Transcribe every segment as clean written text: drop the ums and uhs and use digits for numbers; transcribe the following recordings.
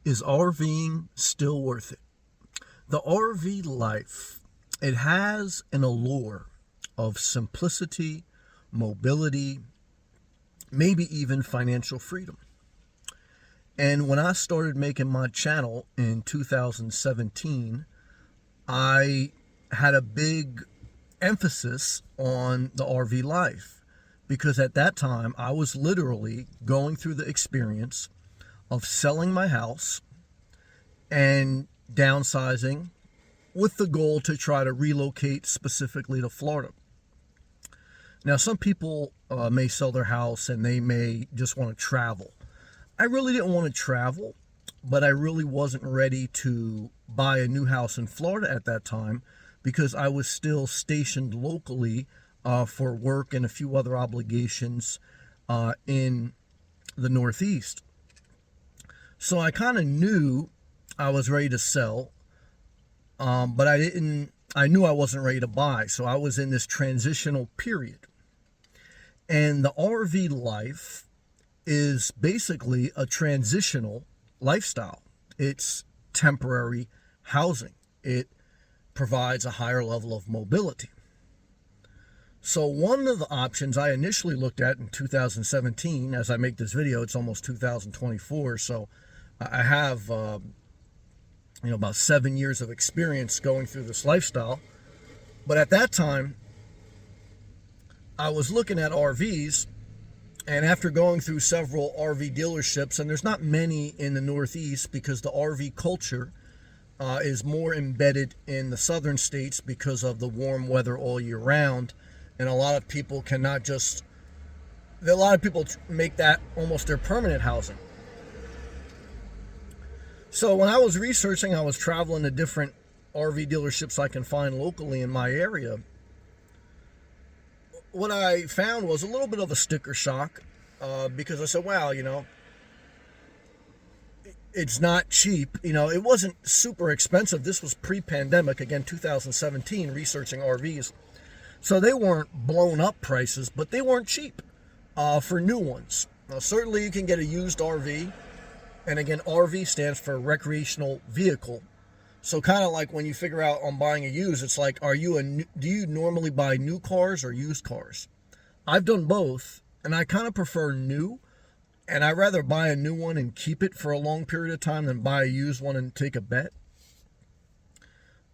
Is RVing still worth it? The RV life, it has an allure of simplicity, mobility, maybe even financial freedom. And when I started making my channel in 2017, I had a big emphasis on the RV life because at that time I was literally going through the experience of selling my house and downsizing with the goal to try to relocate specifically to Florida. Now, some people may sell their house and they may just want to travel. I really didn't want to travel, but I really wasn't ready to buy a new house in Florida at that time because I was still stationed locally for work and a few other obligations in the Northeast. So I kind of knew I was ready to sell, but I knew I wasn't ready to buy. So I was in this transitional period. And the RV life is basically a transitional lifestyle. It's temporary housing. It provides a higher level of mobility. So one of the options I initially looked at in 2017, as I make this video, it's almost 2024, so I have about 7 years of experience going through this lifestyle. But at that time, I was looking at RVs, and after going through several RV dealerships, and there's not many in the Northeast because the RV culture is more embedded in the southern states because of the warm weather all year round, and a lot of people make that almost their permanent housing. So when I was researching, I was traveling to different RV dealerships I can find locally in my area. What I found was a little bit of a sticker shock because I said, wow, it's not cheap. It wasn't super expensive. This was pre-pandemic, again, 2017, researching RVs. So they weren't blown up prices, but they weren't cheap for new ones. Now, certainly you can get a used RV. And again, RV stands for recreational vehicle. So kind of like when you figure out on buying a used, it's like, do you normally buy new cars or used cars? I've done both, and I kind of prefer new. And I'd rather buy a new one and keep it for a long period of time than buy a used one and take a bet.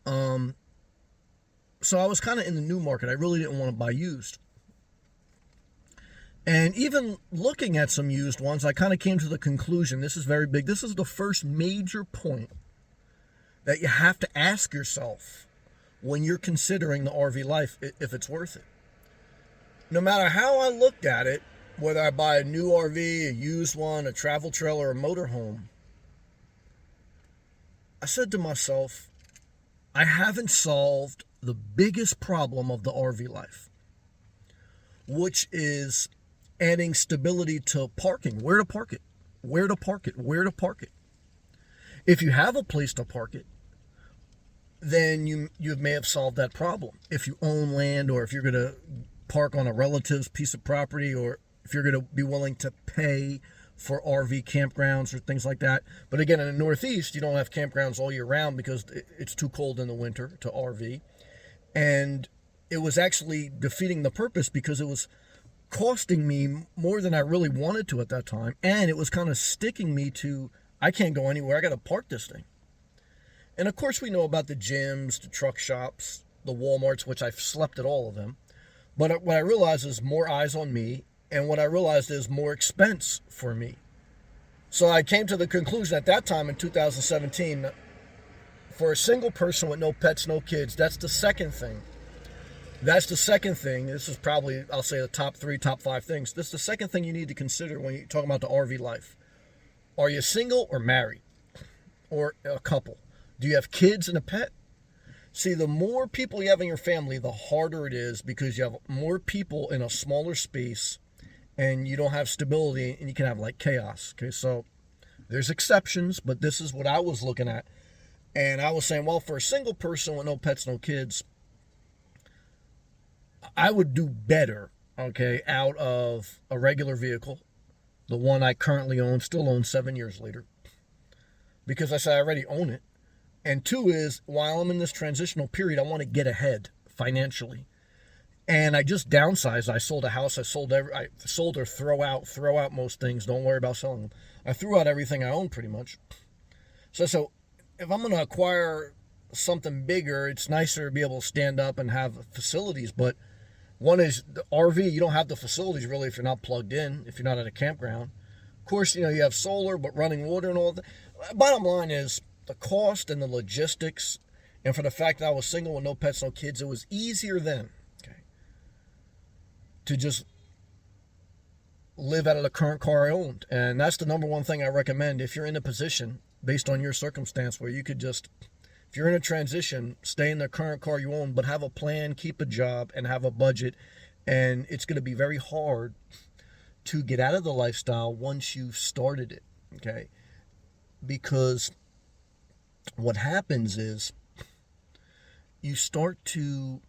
So I was kind of in the new market. I really didn't want to buy used. And even looking at some used ones, I kind of came to the conclusion, this is very big. This is the first major point that you have to ask yourself when you're considering the RV life, if it's worth it. No matter how I looked at it, whether I buy a new RV, a used one, a travel trailer, or a motorhome, I said to myself, I haven't solved the biggest problem of the RV life, which is adding stability to parking. Where to park it? Where to park it? Where to park it? If you have a place to park it, then you may have solved that problem. If you own land, or if you're going to park on a relative's piece of property, or if you're going to be willing to pay for RV campgrounds or things like that. But again, in the Northeast, you don't have campgrounds all year round because it's too cold in the winter to RV. And it was actually defeating the purpose because it was costing me more than I really wanted to at that time. And it was kind of sticking me to, I can't go anywhere. I got to park this thing. And of course, we know about the gyms, the truck shops, the Walmarts, which I've slept at all of them. But what I realized is more eyes on me. And what I realized is more expense for me. So I came to the conclusion at that time in 2017, for a single person with no pets, no kids, that's the second thing. This is probably, I'll say, the top 5 things. This is the second thing you need to consider when you're talking about the RV life. Are you single or married? Or a couple? Do you have kids and a pet? See, the more people you have in your family, the harder it is because you have more people in a smaller space and you don't have stability and you can have like chaos. Okay, so there's exceptions, but this is what I was looking at. And I was saying, well, for a single person with no pets, no kids, I would do better, okay, out of a regular vehicle, the one I currently own, still own 7 years later, because I say I already own it. And two is, while I'm in this transitional period, I want to get ahead financially. And I just downsized. I sold a house. I sold or throw out most things. Don't worry about selling them. I threw out everything I own pretty much. So if I'm going to acquire something bigger, it's nicer to be able to stand up and have facilities. But one is the RV. You don't have the facilities really if you're not plugged in, if you're not at a campground. Of course, you have solar, but running water and all that. Bottom line is the cost and the logistics. And for the fact that I was single with no pets, no kids, it was easier then, to just live out of the current car I owned. And that's the number one thing I recommend if you're in a position based on your circumstance where you could just, if you're in a transition, stay in the current car you own, but have a plan, keep a job, and have a budget. And it's going to be very hard to get out of the lifestyle once you've started it, Because what happens is you start to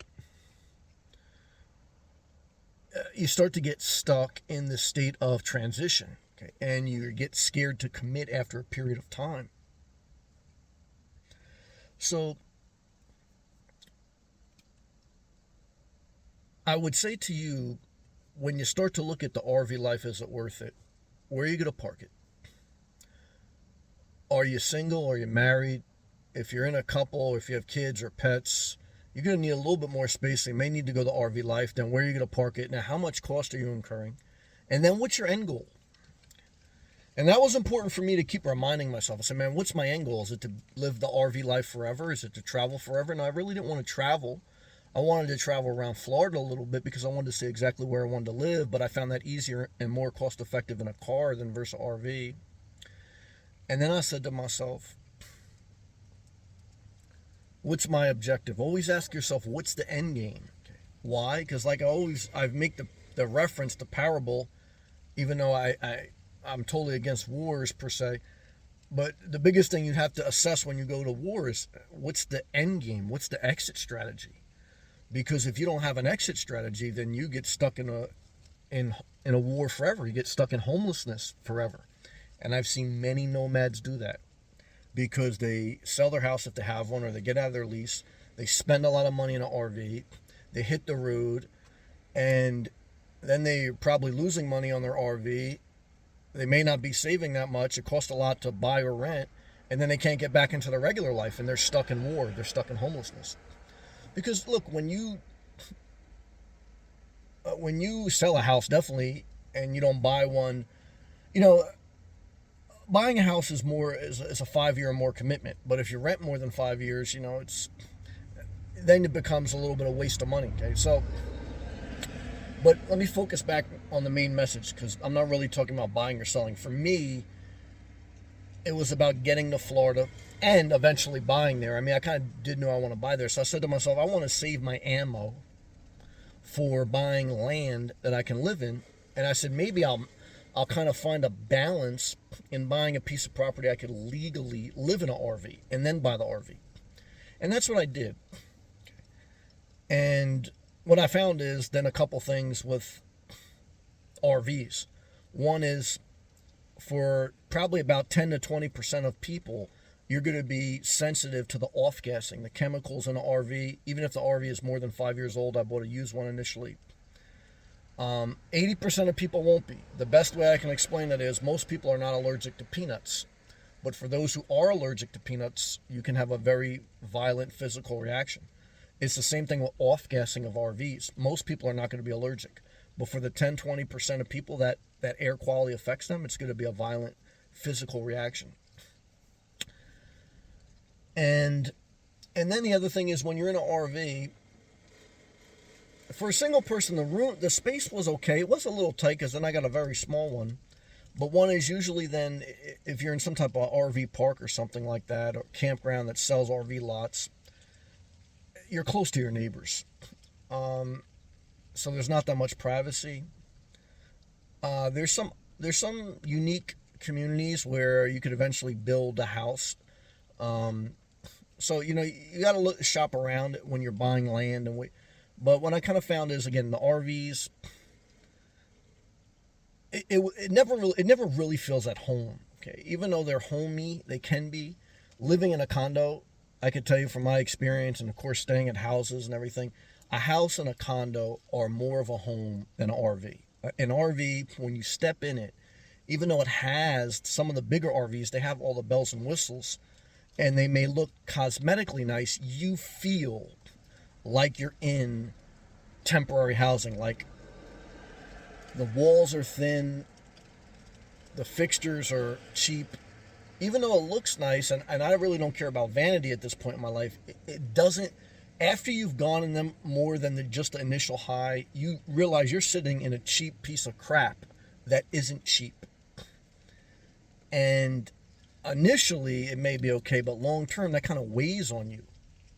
get stuck in the state of transition, and you get scared to commit after a period of time. So I would say to you, when you start to look at the RV life, is it worth it? Where are you going to park it? Are you single? Are you married? If you're in a couple, if you have kids or pets, you're going to need a little bit more space. You may need to go to RV life. Then where are you going to park it? Now, how much cost are you incurring? And then what's your end goal? And that was important for me to keep reminding myself. I said, man, what's my end goal? Is it to live the RV life forever? Is it to travel forever? And I really didn't want to travel. I wanted to travel around Florida a little bit because I wanted to see exactly where I wanted to live, but I found that easier and more cost effective in a car than versus RV. And then I said to myself, what's my objective? Always ask yourself, what's the end game? Why? Because I make the reference, the parable, even though I'm totally against wars per se, but the biggest thing you have to assess when you go to war is what's the end game? What's the exit strategy? Because if you don't have an exit strategy, then you get stuck in a war forever. You get stuck in homelessness forever. And I've seen many nomads do that because they sell their house if they have one, or they get out of their lease. They spend a lot of money in an RV. They hit the road, and then they're probably losing money on their RV. They may not be saving that much. It costs a lot to buy or rent, and then they can't get back into their regular life, and they're stuck in war. They're stuck in homelessness. Because look, when you sell a house, definitely, and you don't buy one, buying a house is a 5-year or more commitment. But if you rent more than 5 years, then it becomes a little bit of waste of money. So, but let me focus back on the main message, because I'm not really talking about buying or selling. For me, it was about getting to Florida and eventually buying there. I mean, I kind of did know I want to buy there. So I said to myself, I want to save my ammo for buying land that I can live in. And I said, maybe I'll kind of find a balance in buying a piece of property I could legally live in an RV and then buy the RV. And that's what I did. And what I found is then a couple things with RVs. One is, for probably about 10 to 20% of people, you're going to be sensitive to the off-gassing, the chemicals in an RV. Even if the RV is more than 5 years old, I bought a used one initially. 80% of people won't be. The best way I can explain that is most people are not allergic to peanuts. But for those who are allergic to peanuts, you can have a very violent physical reaction. It's the same thing with off-gassing of RVs. Most people are not going to be allergic. But for the 10-20% of people that air quality affects them, it's going to be a violent physical reaction. And then the other thing is, when you're in an RV, for a single person, the space was okay. It was a little tight because then I got a very small one. But one is usually then, if you're in some type of RV park or something like that, or campground that sells RV lots, you're close to your neighbors. So there's not that much privacy. There's some unique communities where you could eventually build a house. So, you got to shop around when you're buying land. But what I kind of found is, again, the RVs, it never really feels at home Okay, even though they're homey, they can be. Living in a condo, I could tell you from my experience, and of course staying at houses and everything, a house and a condo are more of a home than an RV. An RV, when you step in it, even though it has some of the bigger RVs, they have all the bells and whistles, and they may look cosmetically nice, you feel like you're in temporary housing. Like the walls are thin, the fixtures are cheap. Even though it looks nice, and I really don't care about vanity at this point in my life, it doesn't. After you've gone in them more than just the initial high, you realize you're sitting in a cheap piece of crap that isn't cheap. And initially, it may be okay, but long term, that kind of weighs on you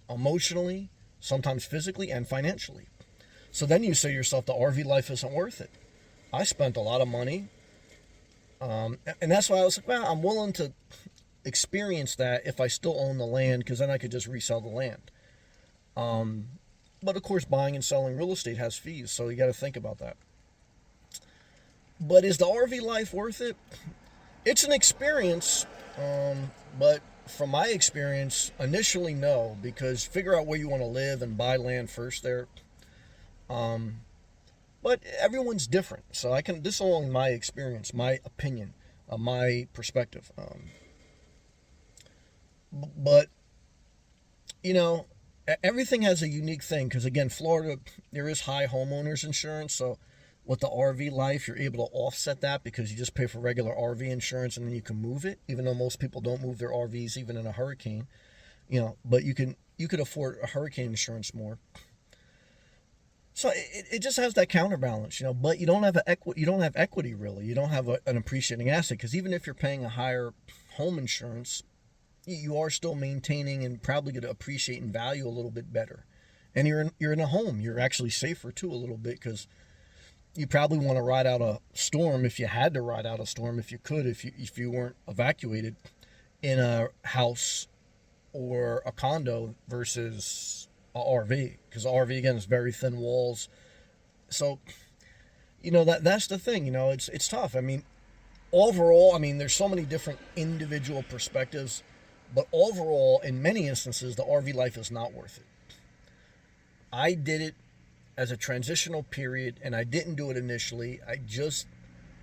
emotionally, sometimes physically, and financially. So then you say to yourself, the RV life isn't worth it. I spent a lot of money. And that's why I was like, well, I'm willing to experience that if I still own the land, because then I could just resell the land. But of course, buying and selling real estate has fees, so you got to think about that. But is the RV life worth it? It's an experience, but from my experience, initially no, because figure out where you want to live and buy land first there. But everyone's different, so this is only my experience, my opinion, my perspective. But you know, everything has a unique thing, because again, Florida, there is high homeowners insurance, so with the RV life, you're able to offset that because you just pay for regular RV insurance and then you can move it, even though most people don't move their RVs even in a hurricane. But you could afford a hurricane insurance more. So it just has that counterbalance, but you don't have you don't have equity really. You don't have an appreciating asset, because even if you're paying a higher home insurance, you are still maintaining and probably going to appreciate in value a little bit better. And you're in a home. You're actually safer too a little bit, because you probably want to ride out a storm, if you had to ride out a storm, if you could, if you weren't evacuated, in a house or a condo versus a RV, because RV again is very thin walls. So that's the thing. It's tough. I mean, overall, there's so many different individual perspectives, but overall, in many instances, the RV life is not worth it. I did it as a transitional period, and I didn't do it initially. I just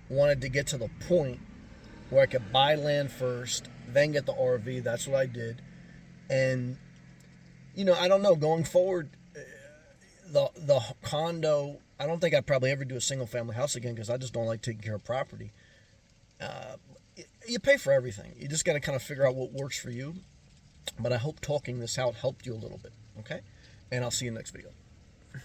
wanted to get to the point where I could buy land first, then get the RV. That's what I did. And I don't know, going forward, the condo, I don't think I'd probably ever do a single family house again, because I just don't like taking care of property. You pay for everything. You just got to kind of figure out what works for you. But I hope talking this out helped you a little bit. Okay? And I'll see you next video.